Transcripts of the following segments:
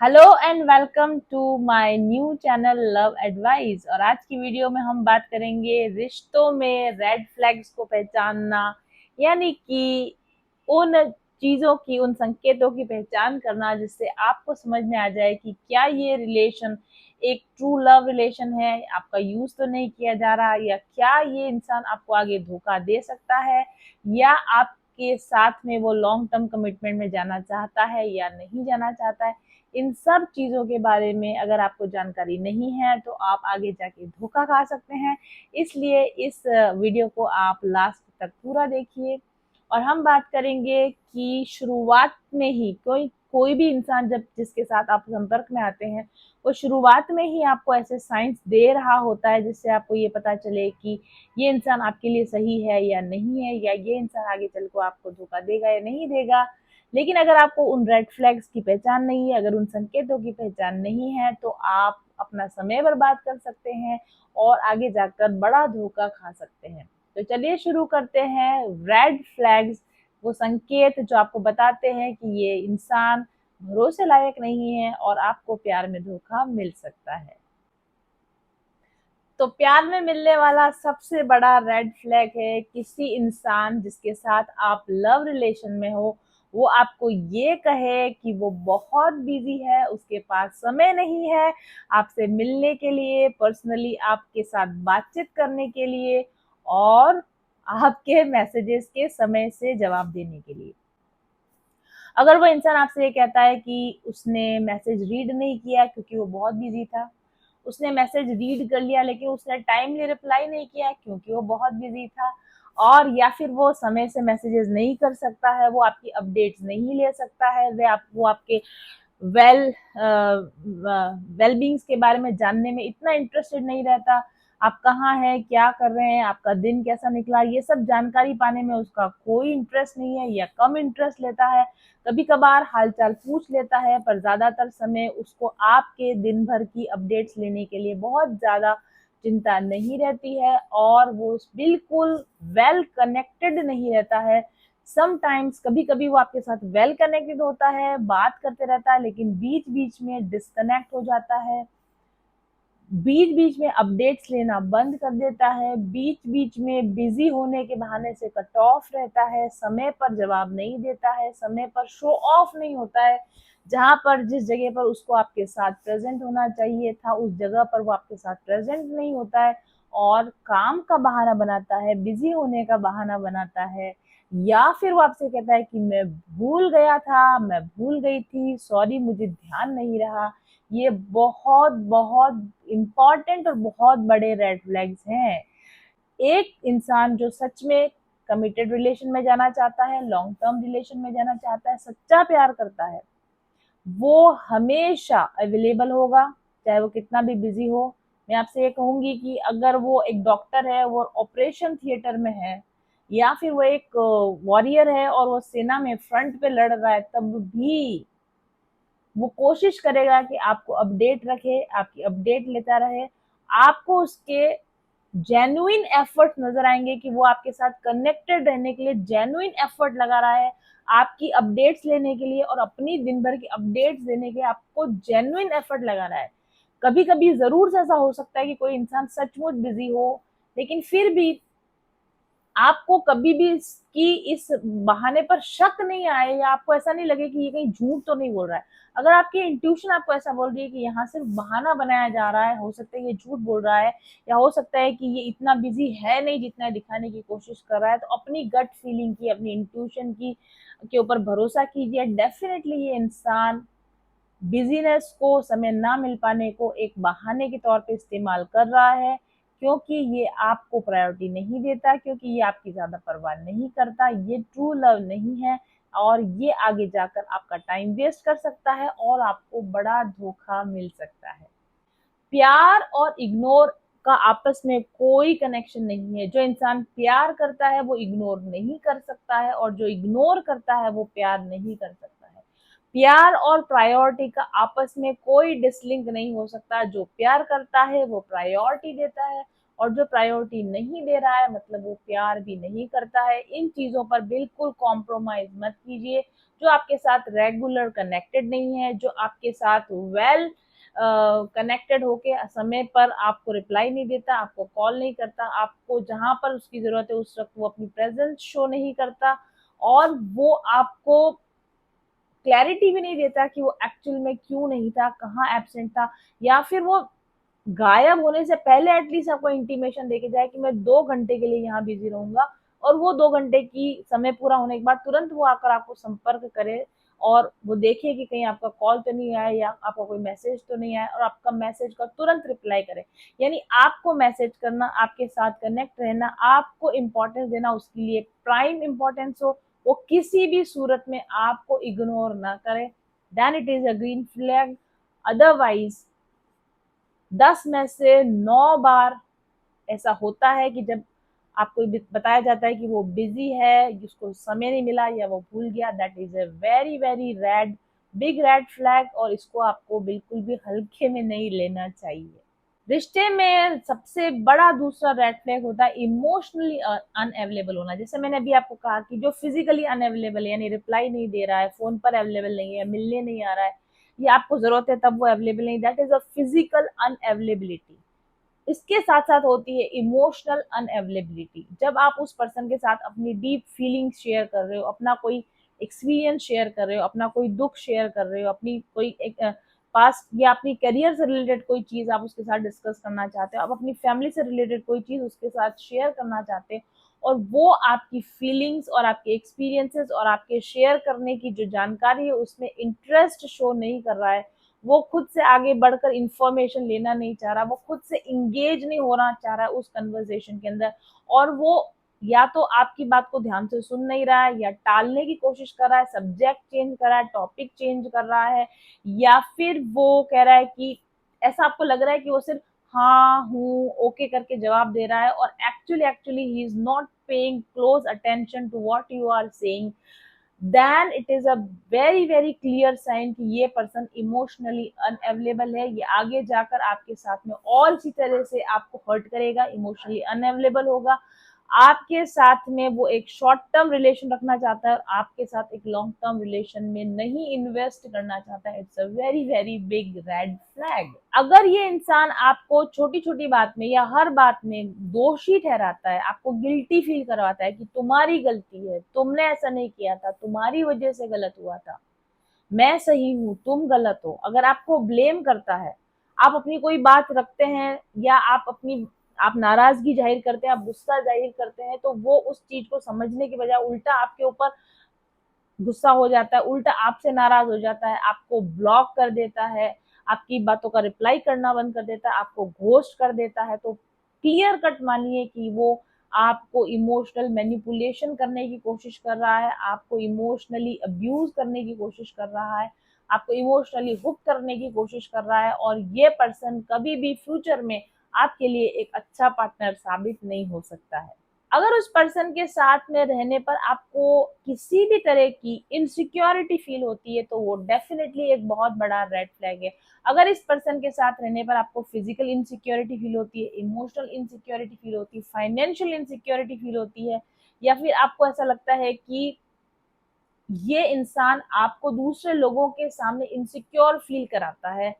Hello and welcome to my new channel love advice. और आज की वीडियो में हम बात करेंगे रिश्तों में रेड फ्लैग्स को पहचानना, यानी कि उन चीज़ों की, उन संकेतों की पहचान करना जिससे आपको समझ में आ जाए कि क्या ये रिलेशन एक ट्रू लव रिलेशन है, आपका यूज तो नहीं किया जा रहा, या क्या ये इंसान आपको आगे धोखा दे सकता है, या आपके साथ में वो लॉन्ग टर्म कमिटमेंट में जाना चाहता है या नहीं जाना चाहता है। इन सब चीज़ों के बारे में अगर आपको जानकारी नहीं है तो आप आगे जाके धोखा खा सकते हैं। इसलिए इस वीडियो को आप लास्ट तक पूरा देखिए। और हम बात करेंगे कि शुरुआत में ही कोई कोई भी इंसान जब जिसके साथ आप संपर्क में आते हैं, वो शुरुआत में ही आपको ऐसे साइंस दे रहा होता है जिससे आपको ये पता चले कि ये इंसान आपके लिए सही है या नहीं है, या ये इंसान आगे चल को आपको धोखा देगा या नहीं देगा। लेकिन अगर आपको उन रेड फ्लैग्स की पहचान नहीं है, अगर उन संकेतों की पहचान नहीं है, तो आप अपना समय बर्बाद कर सकते हैं और आगे जाकर बड़ा धोखा खा सकते हैं। तो चलिए शुरू करते हैं। रेड फ्लैग्स वो संकेत जो आपको बताते हैं कि ये इंसान भरोसे लायक नहीं है और आपको प्यार में धोखा मिल सकता है। तो प्यार में मिलने वाला सबसे बड़ा रेड फ्लैग है किसी इंसान जिसके साथ आप लव रिलेशन में हो, वो आपको ये कहे कि वो बहुत बिजी है, उसके पास समय नहीं है आपसे मिलने के लिए, पर्सनली आपके साथ बातचीत करने के लिए, और आपके मैसेजेस के समय से जवाब देने के लिए। अगर वो इंसान आपसे ये कहता है कि उसने मैसेज रीड नहीं किया क्योंकि वो बहुत बिजी था, उसने मैसेज रीड कर लिया लेकिन उसने टाइमली रिप्लाई नहीं किया क्योंकि वो बहुत बिजी था, और या फिर वो समय से मैसेजेस नहीं कर सकता है, वो आपकी अपडेट्स नहीं ले सकता है, वो आपके वेल वेलबींग्स के बारे में जानने में इतना इंटरेस्टेड नहीं रहता। आप कहाँ हैं, क्या कर रहे हैं, आपका दिन कैसा निकला, ये सब जानकारी पाने में उसका कोई इंटरेस्ट नहीं है या कम इंटरेस्ट लेता है। कभी कभार हालचाल पूछ लेता है, पर ज्यादातर समय उसको आपके दिन भर की अपडेट्स लेने के लिए बहुत ज्यादा चिंता नहीं रहती है, और वो बिल्कुल वेल कनेक्टेड नहीं रहता है। समटाइम्स कभी कभी वो आपके साथ वेल कनेक्टेड होता है, बात करते रहता है, लेकिन बीच बीच में डिस्कनेक्ट हो जाता है, बीच बीच में अपडेट्स लेना बंद कर देता है, बीच बीच में बिजी होने के बहाने से कट ऑफ रहता है, समय पर जवाब नहीं देता है, समय पर शो ऑफ नहीं होता है। जहां पर जिस जगह पर उसको आपके साथ प्रेजेंट होना चाहिए था, उस जगह पर वो आपके साथ प्रेजेंट नहीं होता है, और काम का बहाना बनाता है, बिजी होने का बहाना बनाता है, या फिर वो आपसे कहता है कि मैं भूल गया था, मैं भूल गई थी, सॉरी मुझे ध्यान नहीं रहा। ये बहुत बहुत इम्पॉर्टेंट और बहुत बड़े रेड फ्लैग्स हैं। एक इंसान जो सच में कमिटेड रिलेशन में जाना चाहता है, लॉन्ग टर्म रिलेशन में जाना चाहता है, सच्चा प्यार करता है, वो हमेशा अवेलेबल होगा, चाहे वो कितना भी बिजी हो। मैं आपसे ये कहूंगी कि अगर वो एक डॉक्टर है, वो ऑपरेशन थिएटर में है, या फिर वो एक वॉरियर है और वो सेना में फ्रंट पे लड़ रहा है, तब भी वो कोशिश करेगा कि आपको अपडेट रखे, आपकी अपडेट लेता रहे। आपको उसके जेन्युइन एफर्ट नजर आएंगे कि वो आपके साथ कनेक्टेड रहने के लिए जेन्युइन एफर्ट लगा रहा है, आपकी अपडेट्स लेने के लिए और अपनी दिन भर की अपडेट्स देने के लिए आपको जेन्युइन एफर्ट लगा रहा है। कभी कभी जरूर से ऐसा हो सकता है कि कोई इंसान सचमुच बिजी हो, लेकिन फिर भी आपको कभी भी इसकी इस बहाने पर शक नहीं आए, या आपको ऐसा नहीं लगे कि ये कहीं झूठ तो नहीं बोल रहा है। अगर आपकी इंट्यूशन आपको ऐसा बोल रही है कि यहाँ सिर्फ बहाना बनाया जा रहा है, हो सकता है ये झूठ बोल रहा है, या हो सकता है कि ये इतना बिजी है नहीं जितना दिखाने की कोशिश कर रहा है, तो अपनी गट फीलिंग की, अपनी इंट्यूशन की के ऊपर भरोसा कीजिए। डेफिनेटली ये इंसान बिजीनेस को, समय ना मिल पाने को एक बहाने के तौर पे इस्तेमाल कर रहा है, क्योंकि ये आपको प्रायोरिटी नहीं देता, क्योंकि ये आपकी ज़्यादा परवाह नहीं करता, ये ट्रू लव नहीं है, और ये आगे जाकर आपका टाइम वेस्ट कर सकता है और आपको बड़ा धोखा मिल सकता है। प्यार और इग्नोर का आपस में कोई कनेक्शन नहीं है। जो इंसान प्यार करता है वो इग्नोर नहीं कर सकता है, और जो इग्नोर करता है वो प्यार नहीं कर सकता है। प्यार और प्रायोरिटी का आपस में कोई डिसलिंक नहीं हो सकता। जो प्यार करता है वो प्रायोरिटी देता है, और जो प्रायोरिटी नहीं दे रहा है मतलब वो प्यार भी नहीं करता है। इन चीजों पर बिल्कुल कॉम्प्रोमाइज मत कीजिए। जो आपके साथ रेगुलर कनेक्टेड नहीं है, जो आपके साथ वेल कनेक्टेड होके समय पर आपको रिप्लाई नहीं देता, आपको कॉल नहीं करता, आपको जहाँ पर उसकी ज़रूरत है उस वक़्त वो अपनी प्रेज़ेंस शो नहीं करता, और वो आपको क्लैरिटी भी नहीं देता कि वो एक्चुअल में क्यों नहीं था, कहाँ एब्सेंट था, या फिर वो गायब होने से पहले एटलीस्ट आपको इंटीमेशन देके जाए कि मैं 2 घंटे के लिए यहाँ बिज़ी रहूँगा, और वो 2 घंटे की समय पूरा होने के बाद तुरंत वो आकर आपको संपर्क करे और वो देखे कि कहीं आपका कॉल तो नहीं आया या आपका कोई मैसेज तो नहीं आया, और आपका मैसेज का तुरंत रिप्लाई करे। यानी आपको मैसेज करना, आपके साथ कनेक्ट रहना, आपको इम्पोर्टेंस देना, उसके लिए प्राइम इम्पोर्टेंस हो, वो किसी भी सूरत में आपको इग्नोर ना करे, then it is a green flag. Otherwise 10 में से 9 बार ऐसा होता है कि जब आपको बताया जाता है कि वो बिजी है, जिसको समय नहीं मिला या वो भूल गया, that is a very very red, big red flag, और इसको आपको बिल्कुल भी हल्के में नहीं लेना चाहिए। रिश्ते में सबसे बड़ा दूसरा रेड फ्लैग होता है इमोशनली अनअवेलेबल होना। जैसे मैंने अभी आपको कहा कि जो फिजिकली अनअवेलेबल है, यानी रिप्लाई नहीं दे रहा है, फोन पर अवेलेबल नहीं है, मिलने नहीं आ रहा है, या आपको जरूरत है तब वो अवेलेबल नहीं, that is a physical unavailability. इसके साथ साथ होती है इमोशनल अनअवेलेबिलिटी। जब आप उस पर्सन के साथ अपनी डीप फीलिंग्स शेयर कर रहे हो, अपना कोई एक्सपीरियंस शेयर कर रहे हो, अपना कोई दुख शेयर कर रहे हो, अपनी कोई एक पास्ट या अपनी करियर से रिलेटेड कोई चीज़ आप उसके साथ डिस्कस करना चाहते हो, आप अपनी फैमिली से रिलेटेड कोई चीज़ उसके साथ शेयर करना चाहते हो, और वो आपकी फीलिंग्स और आपके एक्सपीरियंसेस और आपके शेयर करने की जो जानकारी है उसमें इंटरेस्ट शो नहीं कर रहा है, वो खुद से आगे बढ़कर इंफॉर्मेशन लेना नहीं चाह रहा, वो खुद से इंगेज नहीं होना चाह रहा है उस कन्वर्सेशन के अंदर, और वो या तो आपकी बात को ध्यान से सुन नहीं रहा है, या टालने की कोशिश कर रहा है, सब्जेक्ट चेंज कर रहा है, टॉपिक चेंज कर रहा है, या फिर वो कह रहा है कि ऐसा आपको लग रहा है कि वो सिर्फ हाँ हूँ ओके करके जवाब दे रहा है, और actually he is not paying close attention to what you are saying, then it is a very very clear sign कि ये पर्सन इमोशनली अनअवेलेबल है। ये आगे जाकर आपके साथ में और इसी तरह से आपको हर्ट करेगा, इमोशनली अनअवेलेबल होगा, आपके साथ में वो एक शॉर्ट टर्म रिलेशन रखना चाहता है और आपके साथ एक लॉन्ग टर्म रिलेशन में नहीं इन्वेस्ट करना चाहता है। It's a very very big red flag. अगर ये इंसान आपको छोटी छोटी बात में या हर बात में दोषी ठहराता है, आपको गिल्टी फील करवाता है कि तुम्हारी गलती है, तुमने ऐसा नहीं किया था, तुम्हारी वजह से गलत हुआ था, मैं सही हूँ तुम गलत हो, अगर आपको ब्लेम करता है, आप अपनी कोई बात रखते हैं या आप नाराजगी जाहिर करते हैं, आप गुस्सा जाहिर करते हैं, तो वो उस चीज को समझने की बजाय उल्टा आपके ऊपर गुस्सा हो जाता है, उल्टा आपसे नाराज हो जाता है, आपको ब्लॉक कर देता है, आपकी बातों का रिप्लाई करना बंद कर देता है, आपको घोस्ट कर देता है, तो क्लियर कट मानिए कि वो आपको इमोशनल मैनिपुलेशन करने की कोशिश कर रहा है, आपको इमोशनली अब्यूज करने की कोशिश कर रहा है, आपको इमोशनली हुक करने की कोशिश कर रहा है, और ये पर्सन कभी भी फ्यूचर में आपके लिए एक अच्छा पार्टनर साबित नहीं हो सकता है। अगर उस पर्सन के साथ में रहने पर आपको किसी भी तरह की इनसिक्योरिटी फील होती है, तो वो डेफिनेटली एक बहुत बड़ा रेड फ्लैग है। अगर इस पर्सन के साथ रहने पर आपको फिजिकल इनसिक्योरिटी फील होती है, इमोशनल इनसिक्योरिटी फील होती है, फाइनेंशियल इनसिक्योरिटी फील होती है, या फिर आपको ऐसा लगता है कि ये इंसान आपको दूसरे लोगों के सामने इनसिक्योर फील कराता है,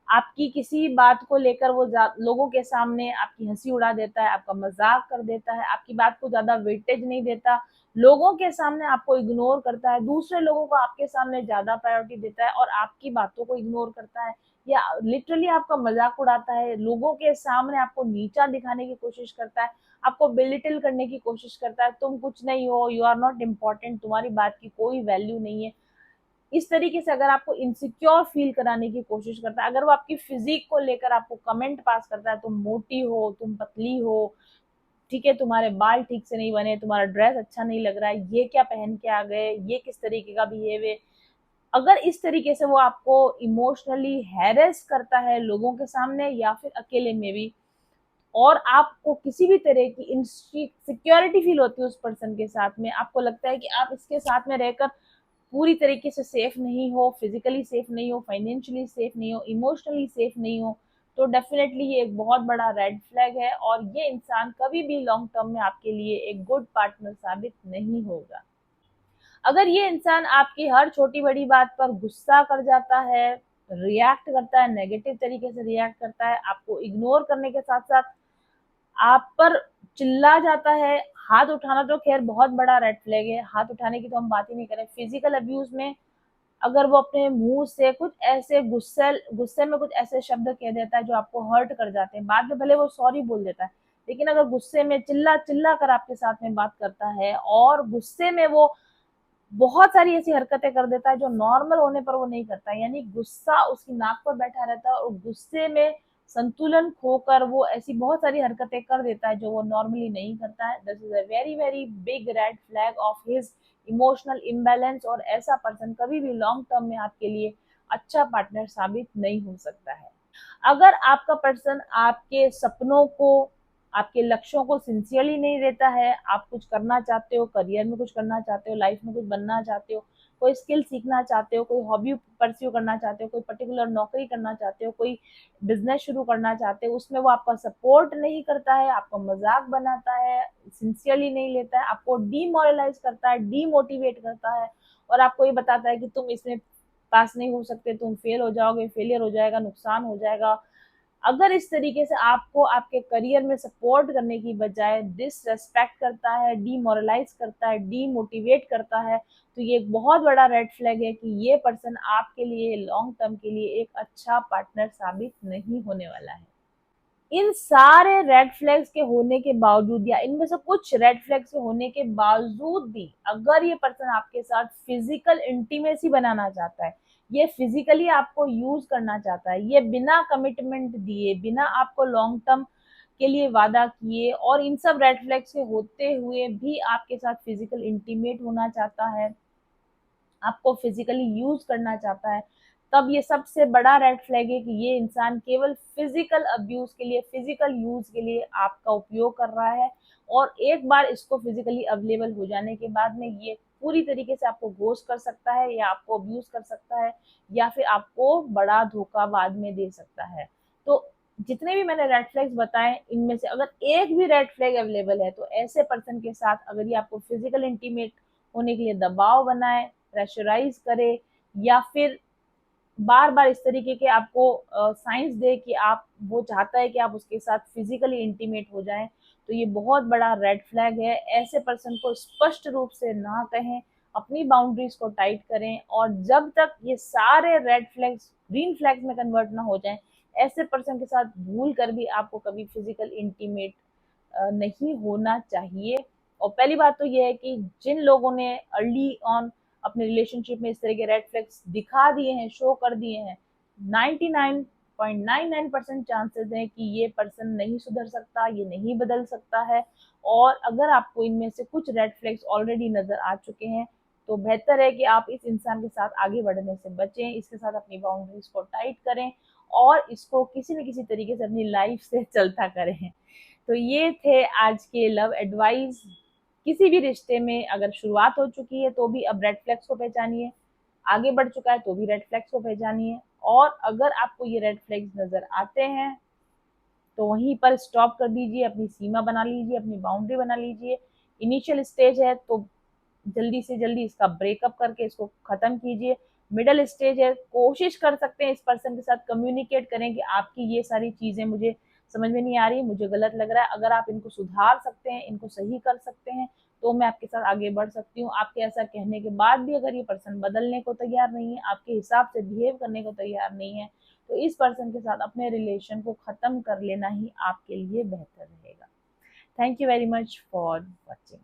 आपकी किसी बात को लेकर वो लोगों के सामने आपकी हंसी उड़ा देता है, आपका मजाक कर देता है, आपकी बात को ज्यादा वेटेज नहीं देता, लोगों के सामने आपको इग्नोर करता है, दूसरे लोगों को आपके सामने ज्यादा प्रायोरिटी देता है और आपकी बातों को इग्नोर करता है, या लिटरली आपका मजाक उड़ाता है, लोगों के सामने आपको नीचा दिखाने की कोशिश करता है, आपको बेलिटिल करने की कोशिश करता है, तुम कुछ नहीं हो, यू आर नॉट इम्पोर्टेंट, तुम्हारी बात की कोई वैल्यू नहीं है। इस तरीके से अगर आपको इनसिक्योर फील कराने की कोशिश करता है, अगर वो आपकी फिजिक को लेकर आपको कमेंट पास करता है, तुम मोटी हो, तुम पतली हो, ठीक है, तुम्हारे बाल ठीक से नहीं बने, तुम्हारा ड्रेस अच्छा नहीं लग रहा है, ये क्या पहन के आ गए, ये किस तरीके का बिहेवियर, अगर इस तरीके से वो आपको इमोशनली हैरेस करता है लोगों के सामने या फिर अकेले में भी, और आपको किसी भी तरह की इनसिक्योरिटी फील होती है उस पर्सन के साथ में, आपको लगता है कि आप इसके साथ में रहकर पूरी तरीके से सेफ नहीं हो, फिजिकली सेफ नहीं हो, फाइनेंशियली सेफ नहीं हो, इमोशनली सेफ नहीं हो, तो डेफिनेटली ये एक बहुत बड़ा रेड फ्लैग है, और ये इंसान कभी भी लॉन्ग टर्म में आपके लिए एक गुड पार्टनर साबित नहीं होगा। अगर ये इंसान आपकी हर छोटी बड़ी बात पर गुस्सा कर जाता है, रिएक्ट करता है, नेगेटिव तरीके से रिएक्ट करता है, आपको इग्नोर करने के साथ साथ आप पर चिल्ला जाता है, हाथ उठाना तो खैर बहुत बड़ा रेड फ्लैग है, हाथ उठाने की तो हम बात ही नहीं करें। फिजिकल अब्यूज में अगर वो अपने मुंह से कुछ ऐसे गुस्से में कुछ ऐसे शब्द कह देता है जो आपको हर्ट कर जाते हैं, बाद में भले वो सॉरी बोल देता है, लेकिन अगर गुस्से में चिल्ला चिल्ला कर आपके साथ में बात करता है और गुस्से में वो बहुत सारी ऐसी हरकतें कर देता है जो नॉर्मल होने पर वो नहीं करता है, यानी गुस्सा उसकी नाक पर बैठा रहता है और गुस्से में संतुलन खोकर वो ऐसी बहुत सारी हरकतें कर देता है जो वो नॉर्मली नहीं करता है। This is a very very big red flag of his emotional imbalance, और ऐसा पर्सन कभी भी लॉन्ग टर्म में आपके लिए अच्छा पार्टनर साबित नहीं हो सकता है। अगर आपका पर्सन आपके सपनों को, आपके लक्ष्यों को सिंसियरली नहीं देता है, आप कुछ करना चाहते हो, करियर में कुछ करना चाहते हो, लाइफ में कुछ बनना चाहते हो, कोई स्किल सीखना चाहते हो, कोई हॉबी परस्यू करना चाहते हो, कोई पर्टिकुलर नौकरी करना चाहते हो, कोई बिजनेस शुरू करना चाहते हो, उसमें वो आपका सपोर्ट नहीं करता है, आपका मजाक बनाता है, सिंसियरली नहीं लेता है, आपको डीमोरलाइज करता है, डीमोटिवेट करता है, और आपको ये बताता है कि तुम इसमें पास नहीं हो सकते, तुम फेल हो जाओगे, फेलियर हो जाएगा, नुकसान हो जाएगा। अगर इस तरीके से आपको आपके करियर में सपोर्ट करने की बजाय डिसरेस्पेक्ट करता है, डीमोरलाइज करता है, डीमोटिवेट करता है, तो ये एक बहुत बड़ा रेड फ्लैग है कि ये पर्सन आपके लिए लॉन्ग टर्म के लिए एक अच्छा पार्टनर साबित नहीं होने वाला है। इन सारे रेड फ्लैग्स के होने के बावजूद, या इनमें से कुछ रेड फ्लैग्स के होने के बावजूद भी अगर ये पर्सन आपके साथ फिजिकल इंटीमेसी बनाना चाहता है, ये फिजिकली आपको यूज करना चाहता है, ये बिना कमिटमेंट दिए, बिना आपको लॉन्ग टर्म के लिए वादा किए, और इन सब रेड फ्लैग्स के होते हुए भी आपके साथ फिजिकल इंटीमेट होना चाहता है, आपको फिजिकली यूज करना चाहता है, तब ये सबसे बड़ा रेड फ्लैग है कि ये इंसान केवल फिजिकल अब्यूज के लिए, फिजिकल यूज के लिए आपका उपयोग कर रहा है, और एक बार इसको फिजिकली अवेलेबल हो जाने के बाद में ये पूरी तरीके से आपको घोस्ट कर सकता है, या आपको अब्यूज कर सकता है, या फिर आपको बड़ा धोखा बाद में दे सकता है। तो जितने भी मैंने रेड फ्लैग्स बताए, इनमें से अगर एक भी रेड फ्लैग अवेलेबल है, तो ऐसे पर्सन के साथ अगर ये आपको फिजिकल इंटीमेट होने के लिए दबाव बनाए, प्रेशराइज करे, या फिर बार बार इस तरीके के आपको साइंस दे कि आप, वो चाहता है कि आप उसके साथ फिजिकली इंटीमेट हो जाएं, तो ये बहुत बड़ा रेड फ्लैग है। ऐसे पर्सन को स्पष्ट रूप से ना कहें, अपनी बाउंड्रीज को टाइट करें, और जब तक ये सारे रेड फ्लैग्स ग्रीन फ्लैग्स में कन्वर्ट ना हो जाएं, ऐसे पर्सन के साथ भूल कर भी आपको कभी फिजिकल इंटीमेट नहीं होना चाहिए। और पहली बात तो ये है कि जिन लोगों ने अर्ली ऑन अपने रिलेशनशिप में इस तरह के रेड फ्लैग्स दिखा दिए हैं, शो कर दिए हैं, 99.99% चांसेस हैं कि ये पर्सन नहीं सुधर सकता, ये नहीं बदल सकता है। और अगर आपको इनमें से कुछ रेड फ्लैग्स ऑलरेडी नजर आ चुके हैं, तो बेहतर है कि आप इस इंसान के साथ आगे बढ़ने से बचें, इसके साथ अपनी बाउंड्रीज को टाइट करें, और इसको किसी न किसी तरीके से अपनी लाइफ से चलता करें। तो ये थे आज के लव एडवाइस। किसी भी रिश्ते में अगर शुरुआत हो चुकी है तो भी अब रेड फ्लैग्स को पहचानिए, आगे बढ़ चुका है तो भी रेड फ्लैग्स को पहचानिए, और अगर आपको ये रेड फ्लैग्स नजर आते हैं तो वहीं पर स्टॉप कर दीजिए, अपनी सीमा बना लीजिए, अपनी बाउंड्री बना लीजिए। इनिशियल स्टेज है तो जल्दी से जल्दी इसका ब्रेकअप करके इसको खत्म कीजिए। मिडल स्टेज है, कोशिश कर सकते हैं इस पर्सन के साथ कम्युनिकेट करें कि आपकी ये सारी चीजें मुझे समझ में नहीं आ रही, मुझे गलत लग रहा है, अगर आप इनको सुधार सकते हैं, इनको सही कर सकते हैं, तो मैं आपके साथ आगे बढ़ सकती हूँ। आपके ऐसा कहने के बाद भी अगर ये पर्सन बदलने को तैयार नहीं है, आपके हिसाब से बिहेव करने को तैयार नहीं है, तो इस पर्सन के साथ अपने रिलेशन को खत्म कर लेना ही आपके लिए बेहतर रहेगा। Thank you very much for watching.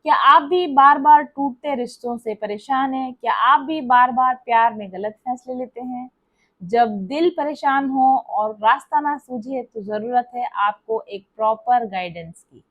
क्या आप भी बार बार टूटते रिश्तों से परेशान हैं? क्या आप भी बार बार प्यार में गलत फैसले लेते हैं? जब दिल परेशान हो और रास्ता ना सूझे, तो जरूरत है आपको एक प्रॉपर गाइडेंस की।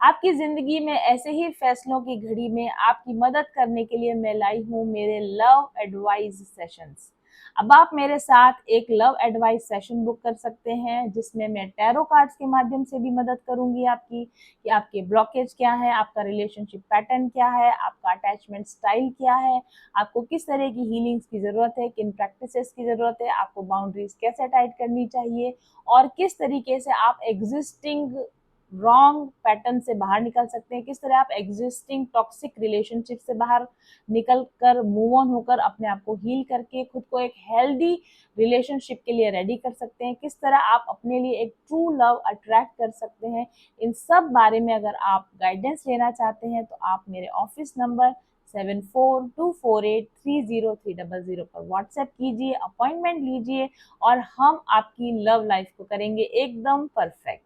आपकी जिंदगी में ऐसे ही फैसलों की घड़ी में आपकी मदद करने के लिए मैं लाई हूँ मेरे लव एडवाइस सेशंस। अब आप मेरे साथ एक लव एडवाइस सेशन बुक कर सकते हैं, जिसमें मैं टैरो कार्ड्स के माध्यम से भी मदद करूंगी आपकी, कि आपके ब्लॉकेज क्या है, आपका रिलेशनशिप पैटर्न क्या है, आपका अटैचमेंट स्टाइल क्या है, आपको किस तरह की हीलिंग्स की जरूरत है, किन प्रैक्टिसेस की जरूरत है, आपको बाउंड्रीज कैसे टाइट करनी चाहिए, और किस तरीके से आप एग्जिस्टिंग रॉन्ग पैटर्न से बाहर निकल सकते हैं, किस तरह आप एग्जिस्टिंग टॉक्सिक रिलेशनशिप से बाहर निकल कर मूव ऑन होकर अपने आप को हील करके खुद को एक हेल्दी रिलेशनशिप के लिए रेडी कर सकते हैं, किस तरह आप अपने लिए एक ट्रू लव अट्रैक्ट कर सकते हैं। इन सब बारे में अगर आप गाइडेंस लेना चाहते हैं तो आप मेरे ऑफिस नंबर 7424830300 पर व्हाट्सएप कीजिए, अपॉइंटमेंट लीजिए और हम आपकी लव लाइफ को करेंगे एकदम परफेक्ट।